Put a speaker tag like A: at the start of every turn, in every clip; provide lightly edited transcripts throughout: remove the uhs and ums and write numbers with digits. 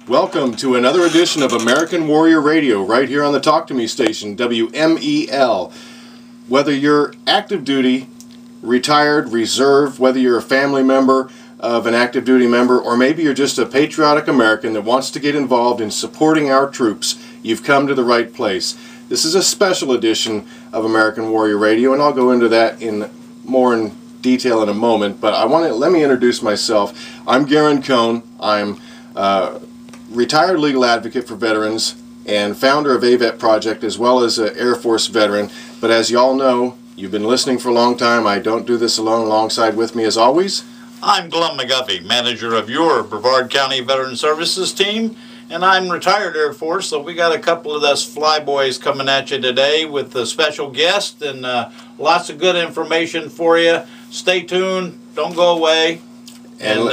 A: Welcome to another edition of American Warrior Radio, right here on the Talk to Me station, WMEL. Whether you're active duty, retired, reserve, whether you're a family member of an active duty member, or maybe you're just a patriotic American that wants to get involved in supporting our troops, you've come to the right place. This is a special edition of American Warrior Radio, and I'll go into that more in detail in a moment, but let me introduce myself. I'm Garren Cohn. I'm retired legal advocate for veterans and founder of AVET Project, as well as an Air Force veteran. But as you all know, you've been listening for a long time, I don't do this alone. Alongside with me, as always,
B: I'm Glenn McGuffie, manager of your Brevard County Veteran Services team, and I'm retired Air Force, so we got a couple of us flyboys coming at you today with a special guest and lots of good information for you. Stay tuned, don't go away, and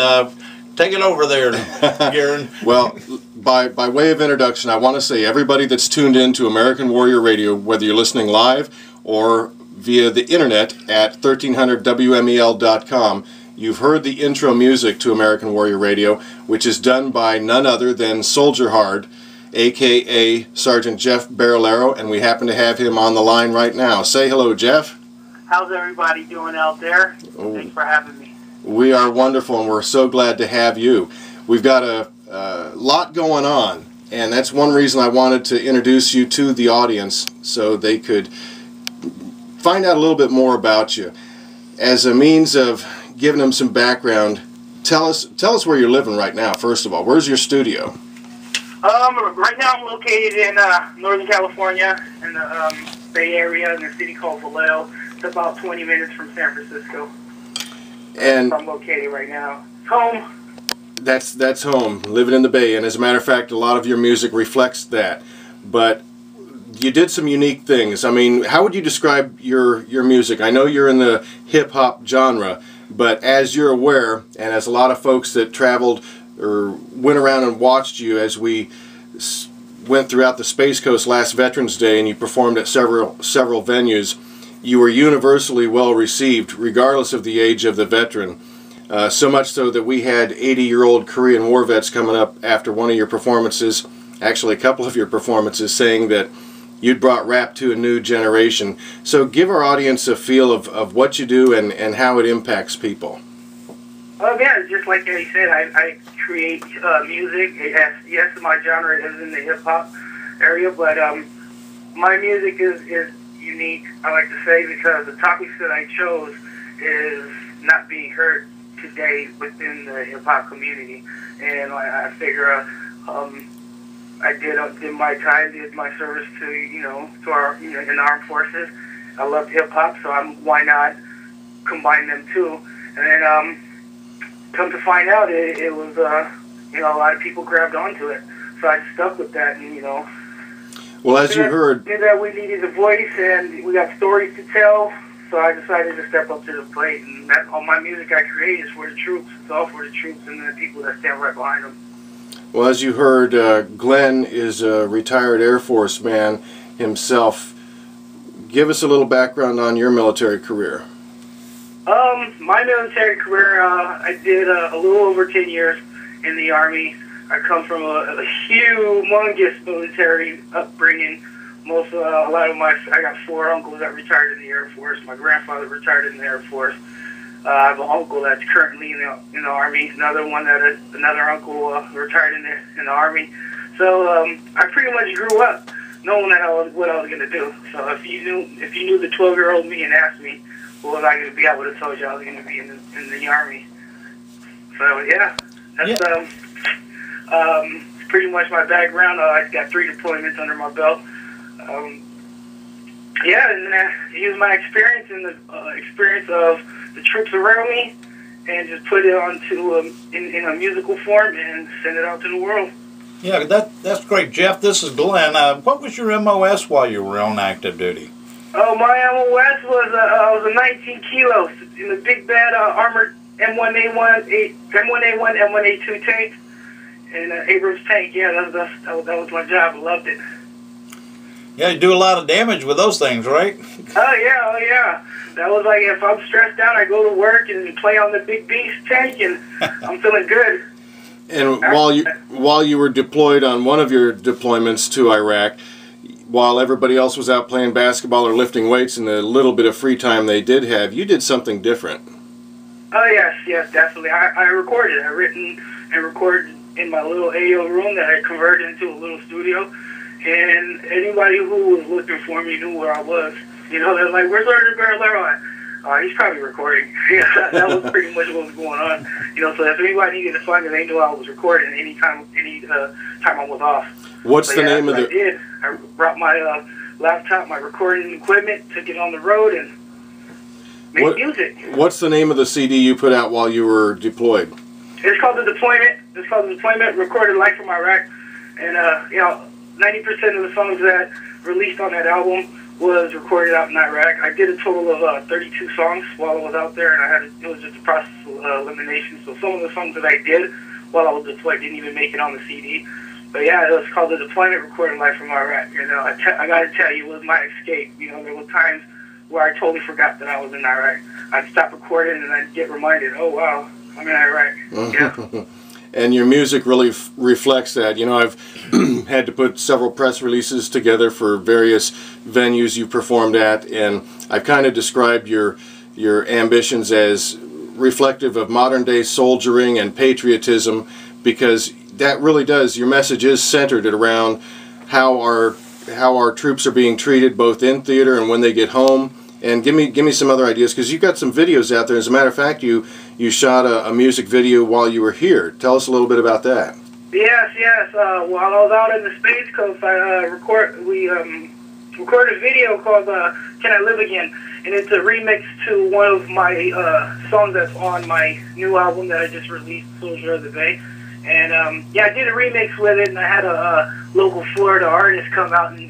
B: take it over there, Garren.
A: Well, by way of introduction, I want to say everybody that's tuned in to American Warrior Radio, whether you're listening live or via the internet at 1300WMEL.com, you've heard the intro music to American Warrior Radio, which is done by none other than Soldier Hard, a.k.a. Sgt Jeff Barillaro, and we happen to have him on the line right now. Say hello, Jeff.
C: How's everybody doing out there? Thanks for having me.
A: We are wonderful, and we're so glad to have you. We've got a lot going on, and that's one reason I wanted to introduce you to the audience so they could find out a little bit more about you. As a means of giving them some background, tell us where you're living right now, first of all. Where's your studio?
C: Right now I'm located in Northern California, in the Bay Area, in a city called Vallejo. It's about 20 minutes from San Francisco.
A: And
C: I'm located right now. Home.
A: That's home, living in the Bay, and as a matter of fact, a lot of your music reflects that. But you did some unique things. I mean, how would you describe your music? I know you're in the hip-hop genre, but as you're aware, and as a lot of folks that traveled or went around and watched you as we went throughout the Space Coast last Veterans Day, and you performed at several venues, you were universally well received, regardless of the age of the veteran. So much so that we had 80-year-old Korean war vets coming up after one of your performances, actually a couple of your performances, saying that you'd brought rap to a new generation. So give our audience a feel of what you do and how it impacts people.
C: Yeah, just like you said, I create music. Yes, my genre is in the hip-hop area, but my music is unique, I like to say, because the topics that I chose is not being heard today within the hip-hop community. And I figure I did my time, did my service to our in the armed forces. I love hip-hop, so why not combine them too? And then come to find out, it was a lot of people grabbed onto it, so I stuck with that, and
A: Well, as you heard,
C: knew that we needed a voice, and we got stories to tell, so I decided to step up to the plate, and all my music I create is for the troops. It's all for the troops and the people that stand right behind them.
A: well, as you heard, Glenn is a retired Air Force man himself. Give us a little background on your military career.
C: My military career, I did a little over 10 years in the Army. I come from a humongous military upbringing. I got 4 uncles that retired in the Air Force. My grandfather retired in the Air Force. I have an uncle that's currently in the Army. Another uncle retired in the Army. So I pretty much grew up knowing what I was going to do. So if you knew the 12-year-old me and asked me what was I going to be, I would have told you I was going to be in the Army. So yeah, that's pretty much my background. I got 3 deployments under my belt. Yeah, and then I use my experience and the experience of the troops around me, and just put it onto in a musical form and send it out to the world.
B: Yeah, that's great, Jeff. This is Glenn. What was your MOS while you were on active duty?
C: Oh, my MOS was a 19 kilos in the big bad armored M1A1, M1A2 tank, and Abrams tank. Yeah, that was my job. I loved it.
B: Yeah, you do a lot of damage with those things, right?
C: Oh yeah. That was like, if I'm stressed out, I go to work and play on the big beast tank, and I'm feeling good.
A: And while you were deployed on one of your deployments to Iraq, while everybody else was out playing basketball or lifting weights in the little bit of free time they did have, you did something different.
C: Oh, yes, definitely. I recorded. I written and recorded in my little AO room that I converted into a little studio. And anybody who was looking for me knew where I was. You know, they're like, "Where's Sgt Barillaro at?" He's probably recording. Yeah, that was pretty much what was going on. You know, so if anybody needed to find me, they knew I was recording any time I was off.
A: What's the name of the...
C: I did. I brought my laptop, my recording equipment, took it on the road, and made music. What's
A: the name of the CD you put out while you were deployed?
C: It's called The Deployment. It's called The Deployment, recorded live from Iraq. And, you know, 90% of the songs that released on that album was recorded out in Iraq. I did a total of 32 songs while I was out there, and it was just a process of elimination. So some of the songs that I did while I was deployed didn't even make it on the CD. But yeah, it was called The Deployment, recorded live from Iraq. You know, I got to tell you, it was my escape. You know, there were times where I totally forgot that I was in Iraq. I'd stop recording and I'd get reminded, oh wow, I'm in Iraq. Yeah.
A: And your music really reflects that. You know, I've had to put several press releases together for various venues you performed at, and I've kind of described your ambitions as reflective of modern-day soldiering and patriotism, because that really does, your message is centered around how our troops are being treated both in theater and when they get home. And give me some other ideas, because you've got some videos out there. As a matter of fact, you shot a music video while you were here. Tell us a little bit about that.
C: Yes. While I was out in the Space Coast, we recorded a video called "Can I Live Again," and it's a remix to one of my songs that's on my new album that I just released, Soldier of the Bay. And yeah, I did a remix with it, and I had a local Florida artist come out and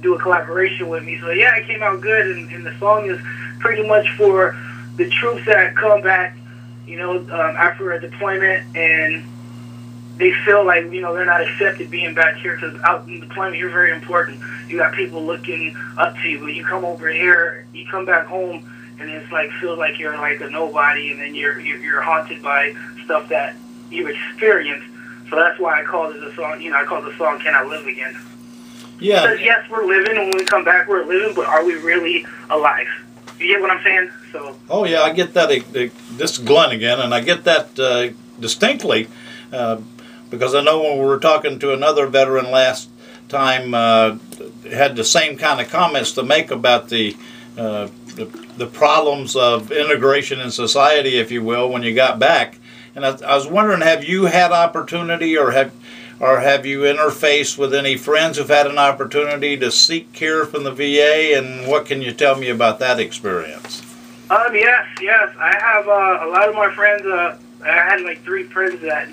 C: do a collaboration with me. So yeah, it came out good, and the song is pretty much for the troops that come back, you know, after a deployment, and they feel like, you know, they're not accepted being back here, because out in deployment you're very important. You got people looking up to you, but you come over here, you come back home, and it's like, feels like you're like a nobody, and then you're haunted by stuff that you experienced. So that's why I called it a song. You know, I called the song "Can I Live Again?"
B: Yeah.
C: Because yes, we're living, and when we come back, we're living, but are we really alive? You get what I'm saying? So.
B: Oh yeah, I get that. This is Glenn again, and I get that distinctly, because I know when we were talking to another veteran last time, had the same kind of comments to make about the problems of integration in society, if you will, when you got back. And I was wondering, have you had opportunity, or have you interfaced with any friends who've had an opportunity to seek care from the VA, and what can you tell me about that experience?
C: Yes. I have a lot of my friends. I had like 3 friends that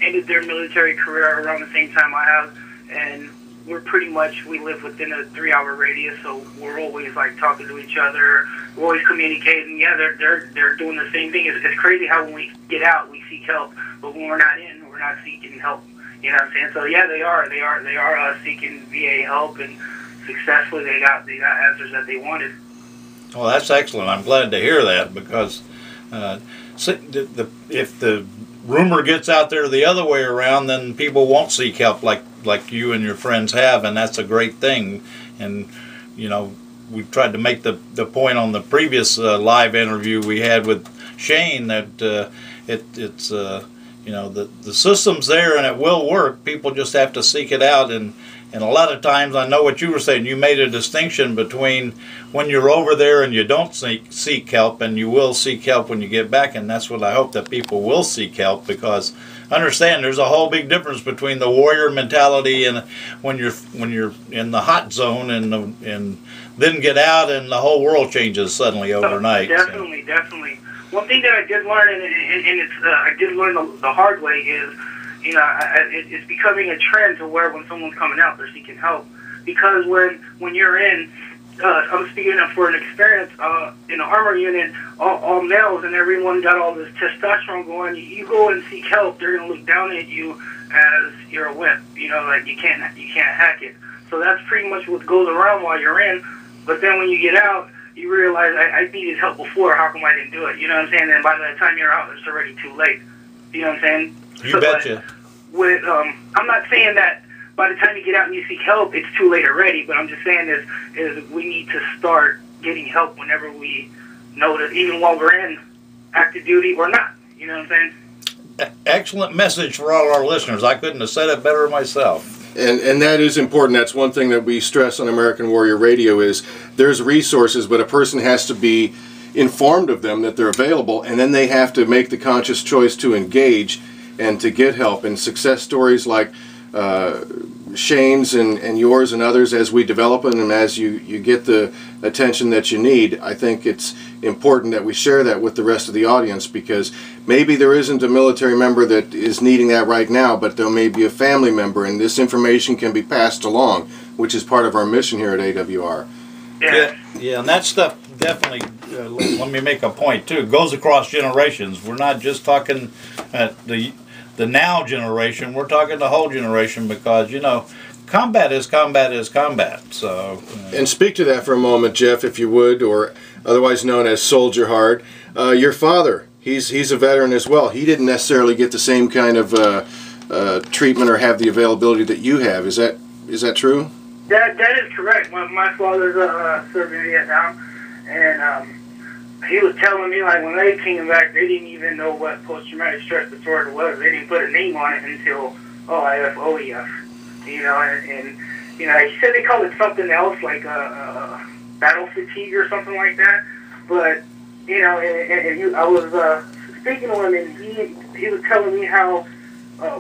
C: ended their military career around the same time I have, and we live within a 3-hour radius, so we're always like talking to each other. We're always communicating. Yeah, they're doing the same thing. It's crazy how when we get out, we seek help, but when we're not in, we're not seeking help. You know what I'm saying? So yeah, they are seeking VA help, and successfully they got answers that they wanted.
B: Well, that's excellent. I'm glad to hear that, because if the rumor gets out there the other way around, then people won't seek help like you and your friends have, and that's a great thing. And you know, we tried to make the point on the previous live interview we had with Shane that it's you know, the system's there and it will work. People just have to seek it out, and a lot of times, I know what you were saying, you made a distinction between when you're over there and you don't seek help, and you will seek help when you get back, and that's what I hope, that people will seek help, because understand there's a whole big difference between the warrior mentality and when you're in the hot zone, and then get out and the whole world changes suddenly overnight.
C: Definitely. One thing that I did learn, and it's I did learn the hard way, is, you know, it's becoming a trend to where when someone's coming out, they're seeking help. Because when you're in, I'm speaking up for an experience in an armor unit, all males, and everyone got all this testosterone going. You go and seek help, they're gonna look down at you as you're a wimp. You know, like you can't hack it. So that's pretty much what goes around while you're in. But then when you get out, you realize I needed help before. How come I didn't do it? You know what I'm saying? And by the time you're out, it's already too late. You know what I'm saying?
B: You betcha.
C: With, I'm not saying that by the time you get out and you seek help, it's too late already, but I'm just saying is we need to start getting help whenever we know that, even while we're in active duty or not. You know what I'm saying?
B: Excellent message for all our listeners. I couldn't have said it better myself.
A: And that is important. That's one thing that we stress on American Warrior Radio is there's resources, but a person has to be informed of them, that they're available, and then they have to make the conscious choice to engage and to get help. And success stories like Shane's and yours and others, as we develop them and as you get the attention that you need, I think it's important that we share that with the rest of the audience, because maybe there isn't a military member that is needing that right now, but there may be a family member, and this information can be passed along, which is part of our mission here at AWR.
B: Yeah, and that stuff definitely, let me make a point too, goes across generations. We're not just talking the now generation, we're talking the whole generation, because, you know, combat is combat. So
A: and speak to that for a moment, Jeff, if you would, or otherwise known as Soldier Hard. Your father, he's a veteran as well. He didn't necessarily get the same kind of treatment or have the availability that you have. Is that true?
C: That is correct. My father's served in Vietnam, and he was telling me, like, when they came back, they didn't even know what post-traumatic stress disorder was. They didn't put a name on it until OIF, OEF. You know, and you know, he said they called it something else, like battle fatigue or something like that. But you know, I was speaking to him, and he was telling me how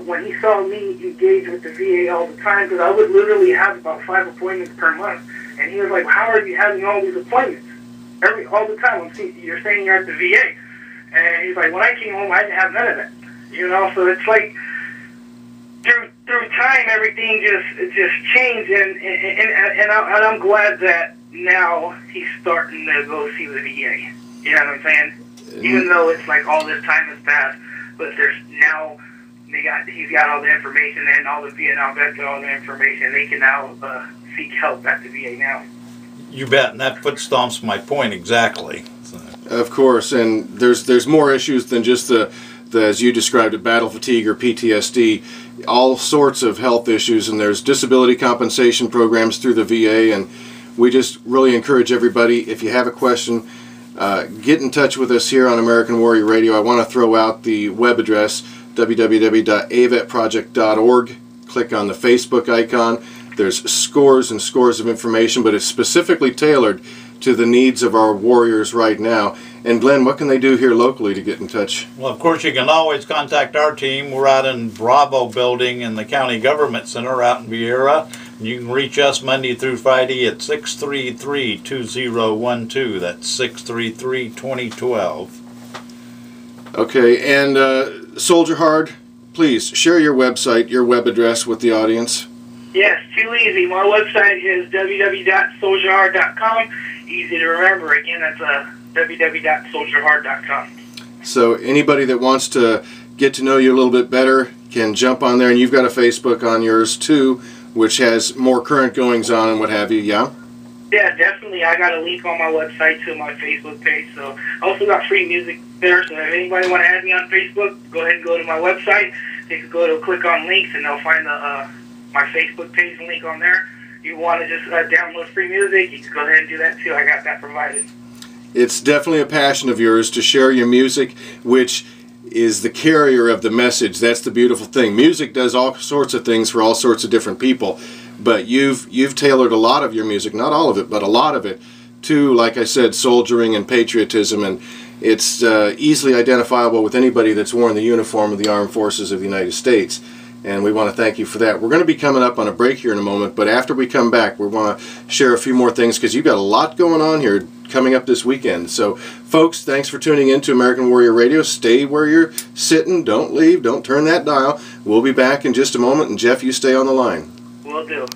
C: when he saw me engage with the VA all the time, because I would literally have about 5 appointments per month, and he was like, "How are you having all these appointments all the time? You're saying you're at the VA," and he's like, "When I came home, I didn't have none of that." You know, so it's like through time, everything just changed, and I'm glad that now he's starting to go see the VA. You know what I'm saying? Even though it's like all this time has passed, but there's now he's got all the information, and all the Vietnam vets got all the information. They can now seek help at the VA now.
B: You bet, and that foot stomps my point exactly. So.
A: Of course, and there's more issues than just the as you described it, battle fatigue or PTSD, all sorts of health issues, and there's disability compensation programs through the VA, and we just really encourage everybody, if you have a question, get in touch with us here on American Warrior Radio. I want to throw out the web address, www.avetproject.org. Click on the Facebook icon. There's scores and scores of information, but it's specifically tailored to the needs of our warriors right now. And Glenn, what can they do here locally to get in touch?
B: Well, of course, you can always contact our team. We're out in Bravo Building in the County Government Center out in Vieira. You can reach us Monday through Friday at 633-2012. That's 633-2012.
A: Okay, and Soldier Hard, please share your website, your web address with the audience.
C: Yes, too easy. My website is www.soldierhard.com. Easy to remember. Again, that's www.soldierhard.com.
A: So anybody that wants to get to know you a little bit better can jump on there, and you've got a Facebook on yours too, which has more current goings on and what have you, yeah?
C: Yeah, definitely. I got a link on my website to my Facebook page. So I also got free music there, so if anybody want to add me on Facebook, go ahead and go to my website. They can go to click on links, and they'll find my Facebook page link on there. You want to just download free music, you can go ahead and do that too. I got that provided.
A: It's definitely a passion of yours to share your music, which is the carrier of the message. That's the beautiful thing. Music does all sorts of things for all sorts of different people, but you've tailored a lot of your music, not all of it, but a lot of it, to, like I said, soldiering and patriotism, and it's easily identifiable with anybody that's worn the uniform of the Armed Forces of the United States. And we want to thank you for that. We're going to be coming up on a break here in a moment, but after we come back, we want to share a few more things, because you've got a lot going on here coming up this weekend. So, folks, thanks for tuning in to American Warrior Radio. Stay where you're sitting. Don't leave. Don't turn that dial. We'll be back in just a moment, and Jeff, you stay on the line.
C: Will do.